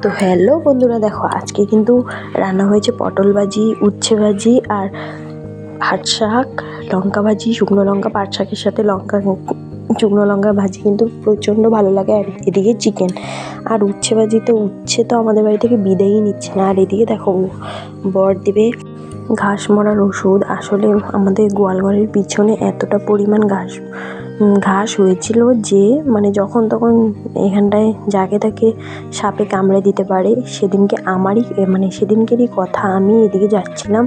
তো হ্যালো বন্ধুরা, দেখো আজকে কিন্তু রান্না হয়েছে পটল ভাজি, উচ্ছে ভাজি আর পাট শাক, লঙ্কা ভাজি, শুকনো লঙ্কা, পাট শাকের সাথে শুকনো লঙ্কা ভাজি কিন্তু প্রচণ্ড ভালো লাগে। আর এদিকে চিকেন আর উচ্ছে ভাজি। তো উচ্ছে তো আমাদের বাড়ি থেকে বিদায়ই নিচ্ছে না। আর এদিকে দেখো বর দেবে ঘাস মরার ওষুধ। আসলে আমাদের গোয়ালঘরের পিছনে এতটা পরিমাণ ঘাস হয়েছিল যে মানে যখন তখন এখানটায় যাকে তাকে সাপে কামড়ে দিতে পারে। সেদিনকেরই কথা, আমি এদিকে যাচ্ছিলাম,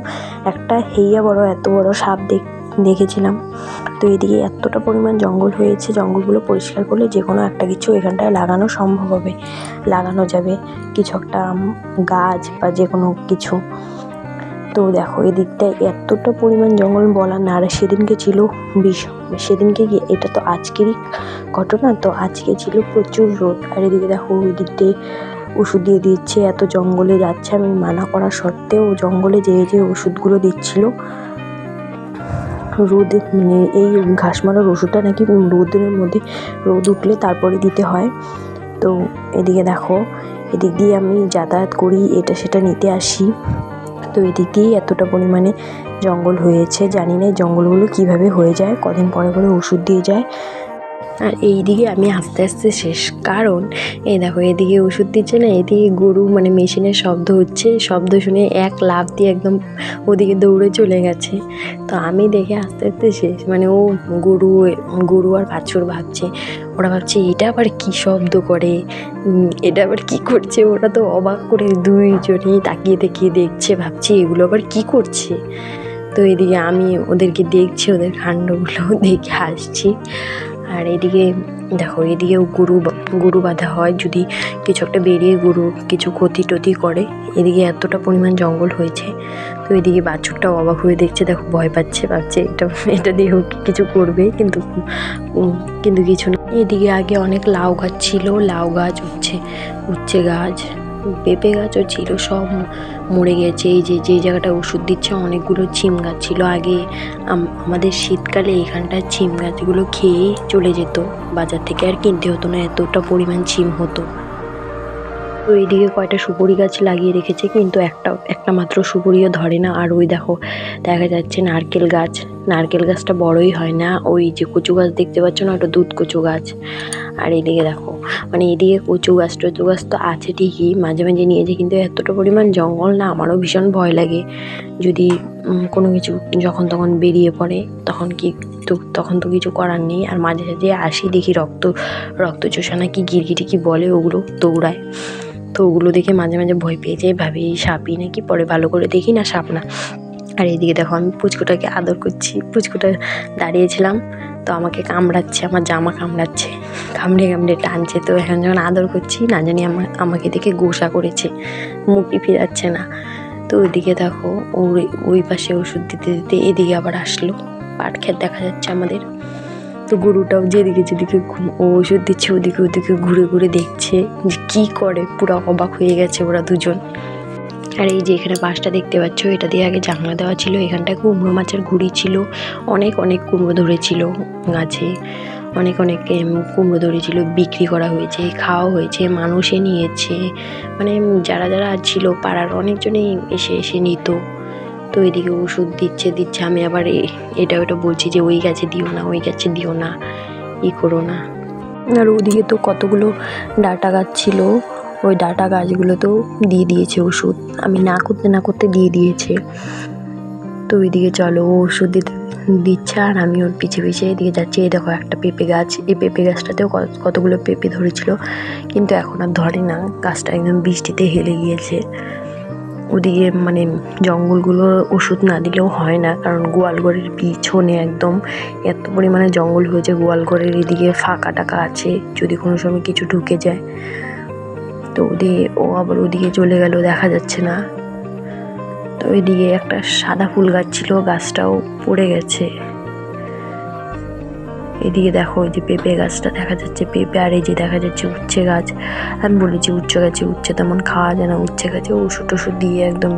একটা হেইয়া বড় এত বড় সাপ দেখেছিলাম। তো এদিকে এতটা পরিমাণ জঙ্গল হয়েছে, জঙ্গলগুলো পরিষ্কার করলে যে কোনো একটা কিছু এখানটায় লাগানো যাবে, কিছু একটা গাছ বা যে কোনো কিছু। তো দেখো এদিকটায় এতটা পরিমাণ জঙ্গল বলার না। আর সেদিনকে গিয়ে, এটা তো আজকেরই ঘটনা, তো আজকে ছিল প্রচুর রোদ। আর এদিকে দেখো ওই দিক দিয়ে ওষুধ দিয়ে দিচ্ছে, এত জঙ্গলে যাচ্ছে আমি মানা করা সত্ত্বেও জঙ্গলে যে ওষুধগুলো দিচ্ছিল। এই ঘাস মারার ওষুধটা নাকি রোদ উঠলে তারপরে দিতে হয়। তো এদিকে দেখো, এদিক দিয়ে আমি যাতায়াত করি, এটা সেটা নিতে আসি। তো এদিক দিয়েই এতটা পরিমাণে জঙ্গল হয়েছে, জানি না এই জঙ্গলগুলো কীভাবে হয়ে যায়, কদিন পরে ওষুধ দিয়ে যায়। আর এই দিকে আমি আস্তে আস্তে শেষ, কারণ এই দেখো এদিকে ওষুধ দিচ্ছে না, এদিকে গরু মেশিনের শব্দ হচ্ছে, শব্দ শুনে এক লাফ দিয়ে একদম ওদিকে দৌড়ে চলে গেছে। তো আমি দেখে আস্তে আস্তে শেষ, ও গরু আর বাছুর ওরা ভাবছে এটা আবার কি শব্দ করে, এটা আবার কি করছে। ওরা তো অবাক করে দুইজনেই তাকিয়ে দেখছে, ভাবছে এগুলো আবার কি করছে। তো এদিকে আমি ওদেরকে দেখছি, ওদের কাণ্ডগুলো দেখে হাসছি। আর এদিকে দেখো, এদিকেও গরু বাঁধা হয়, যদি কিছু একটা বেরিয়ে গরু কিছু ক্ষতি করে। এদিকে এতটা পরিমাণ জঙ্গল হয়েছে। তো এদিকে বাছুরটাও অবাক হয়ে দেখছে, দেখো ভয় পাচ্ছে, ভাবছে এটা দিয়েও কিছু করবে, কিন্তু কিছু না। এদিকে আগে অনেক লাউ গাছ ছিল, লাউ গাছ, উচ্ছে গাছ, পেঁপে গাছও ছিল, সব মরে গেছে। এই যে জায়গাটা ওষুধ দিচ্ছে, অনেকগুলো ছিম গাছ ছিল আগে। আমাদের শীতকালে এখানটায় ছিম গাছগুলো খেয়ে চলে যেত বাজার থেকে, আর কিনতে হতো না, এতটা পরিমাণ ছিম হতো। তো এইদিকে কয়টা সুপুরি গাছ লাগিয়ে রেখেছে, কিন্তু একটা মাত্র সুপুরিও ধরে না। আর ওই দেখো দেখা যাচ্ছে নারকেল গাছটা বড়ই হয় না, ওই যে কচু গাছ দেখতে পাচ্ছ না, ওটা দুধ কচু গাছ। আর এদিকে দেখো এদিকে কচু গাছ তো আছে ঠিকই, মাঝে মাঝে নিয়ে যায়, কিন্তু এতটা পরিমাণ জঙ্গল না, আমারও ভীষণ ভয় লাগে যদি কোনো কিছু যখন তখন বেরিয়ে পড়ে, তখন তো কিছু করার নেই। আর মাঝে মাঝে আসি, দেখি রক্ত চোষা নাকি গিরগিটি কি বলে, ওগুলো দৌড়ায়। তো ওগুলো দেখে মাঝে মাঝে ভয় পেয়ে যাই, ভাবি সাপই নাকি, পরে ভালো করে দেখি না সাপ না। আর এইদিকে দেখো আমি পুচকুটাকে আদর করছি, পুচকুটা দাঁড়িয়েছিলাম, তো আমাকে কামড়াচ্ছে, আমার জামা কামড়ে টানছে। তো এখন যখন আদর করছি, না জানি আমাকে দেখে গোসা করেছে, মুখই ফিরাচ্ছে না। তো ওইদিকে দেখো ওই পাশে ওষুধ দিতে দিতে এদিকে আবার আসলো, পাট ক্ষেত দেখা যাচ্ছে আমাদের। তো গরুটাও যেদিকে ওষুধ দিচ্ছে ওদিকে ঘুরে দেখছে যে কি করে, পুরো অবাক হয়ে গেছে ওরা দুজন। আর এই যে এখানে বাঁশটা দেখতে পাচ্ছ, এটা দিয়ে আগে জানলা দেওয়া ছিল, এখানটায় কুমড়ো মাছের গুঁড়ি ছিল, অনেক কুমড়ো ধরেছিল গাছে, অনেক কুমড়ো ধরেছিল, বিক্রি করা হয়েছে, খাওয়া হয়েছে, মানুষে নিয়েছে, যারা ছিল পাড়ার অনেকজনেই এসে নিত। তো এদিকে ওষুধ দিচ্ছে, আমি আবার এটা ওটা বলছি যে ওই গাছে দিও না, ওই গাছে দিও না, করো না। আর ওদিকে তো কতগুলো ডাঁটা গাছ ছিল, ওই ডাঁটা গাছগুলোতেও দিয়ে দিয়েছে ওষুধ, আমি না করতে দিয়ে দিয়েছে। তো ওইদিকে চলো ওষুধ দিচ্ছে, আর আমি ওর পিছে এদিকে যাচ্ছি। এই দেখো একটা পেঁপে গাছ, এই পেঁপে গাছটাতেও কতগুলো পেঁপে ধরেছিল, কিন্তু এখন আর ধরে না, গাছটা একদম বৃষ্টিতে হেলে গিয়েছে। ওদিকে জঙ্গলগুলো ওষুধ না দিলেও হয় না, কারণ গোয়ালঘরের পিছনে একদম এত পরিমাণে জঙ্গল হয়েছে। গোয়ালঘরের এদিকে ফাঁকা টাকা আছে, যদি কোনো সময় কিছু ঢুকে যায়। তো ও আবার ওদিকে চলে গেল, দেখা যাচ্ছে না। তো ওইদিকে একটা সাদা ফুল গাছ ছিল, গাছটাও পড়ে গেছে। এদিকে দেখো ওই যে পেঁপে গাছটা দেখা যাচ্ছে, পেঁপে, আর এই যে দেখা যাচ্ছে উচ্ছে গাছ। আমি বলেছি উচ্ছে তেমন খাওয়া যায় না, উচ্ছে গাছে ওষুধ দিয়ে একদম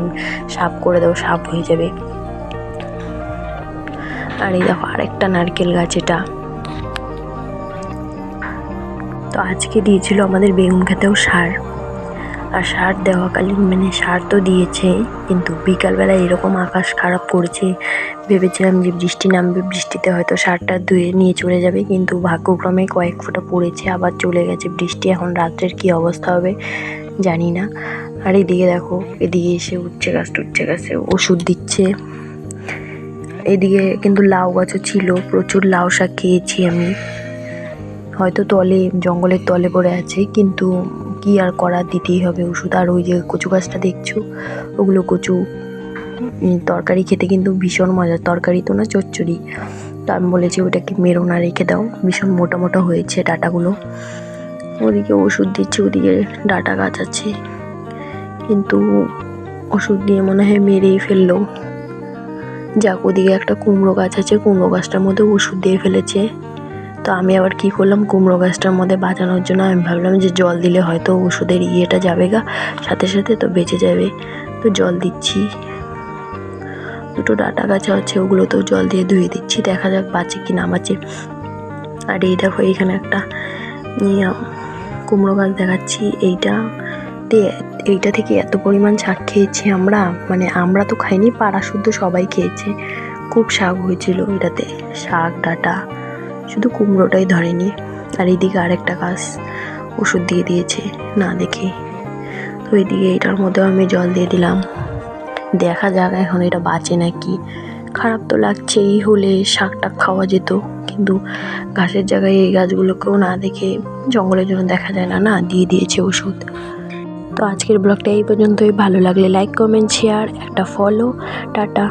সাপ করে দাও, সাপ হয়ে যাবে। আর এই দেখো আরেকটা নারকেল গাছ, এটা তো আজকে দিয়েছিল আমাদের বেগুন খেতেও সার। আর সার দেওয়াকালীন মানে সার তো দিয়েছেই, কিন্তু বিকালবেলা এরকম আকাশ খারাপ করেছে, ভেবেছিলাম যে বৃষ্টি নামবে, বৃষ্টিতে হয়তো সারটা ধুয়ে নিয়ে চলে যাবে, কিন্তু ভাগ্যক্রমে কয়েক ফোঁটা পড়েছে, আবার চলে গেছে বৃষ্টি। এখন রাত্রের কী অবস্থা হবে জানি না। আর এদিকে দেখো, এদিকে এসে উচ্ছে গাছে ওষুধ দিচ্ছে। এদিকে কিন্তু লাউ গাছও ছিল, প্রচুর লাউ শাক খেয়েছি আমি। হয়তো জঙ্গলের তলে পড়ে আছে, কিন্তু কি আর করার, দিতেই হবে ওষুধ। আর ওই যে কচু গাছটা দেখছো, ওগুলো কচু তরকারি খেতে কিন্তু ভীষণ মজার, তরকারি তো না, চচ্চড়ি। তো আমি বলেছি ওটাকে মেরো না, রেখে দাও, ভীষণ মোটা মোটা হয়েছে ডাঁটাগুলো। ওদিকে ওষুধ দিচ্ছে, ওদিকে ডাঁটা গাছ আছে, কিন্তু ওষুধ দিয়ে মনে হয় মেরেই ফেললো। যাক, ওদিকে একটা কুমড়ো গাছ আছে, কুমড়ো গাছটার মধ্যে ওষুধ দিয়ে ফেলেছে। তো আমি আবার কি করলাম, কুমড়ো গাছটার মধ্যে বাঁচানোর জন্য আমি ভাবলাম যে জল দিলে হয়তো ওষুধের ইয়েটা যাবে গা সাথে সাথে, তো বেঁচে যাবে। তো জল দিচ্ছি। দুটো ডাঁটা গাছ আছে, ওগুলোতেও জল দিয়ে ধুয়ে দিচ্ছি, দেখা যাক বাঁচে কি না বাঁচে। আর এই দেখো, এইখানে একটা কুমড়ো গাছ দেখাচ্ছি। এইটা থেকে এত পরিমাণ শাক খেয়েছি আমরা, মানে আমরা তো খাইনি, পাড়া শুদ্ধ সবাই খেয়েছে। খুব শাক হয়েছিল এটাতে, শাক ডাঁটা, শুধু কুমড়োটাই ধরেনি। আর এইদিকে আরেকটা গাছ ওষুধ দিয়ে দিয়েছে না দেখে। তো এইদিকে এটার মধ্যেও আমি জল দিয়ে দিলাম, দেখা যাক এখন এটা বাঁচে নাকি। খারাপ তো লাগছে, এই হলে শাকটা খাওয়া যেত, কিন্তু ঘাসের জায়গায় এই গাছগুলোকেও না দেখে, জঙ্গলের জন্য দেখা যায় না, দিয়ে দিয়েছে ওষুধ। তো আজকের ব্লগটা এই পর্যন্তই। ভালো লাগলে লাইক, কমেন্ট, শেয়ার, একটা ফলো। টাটা।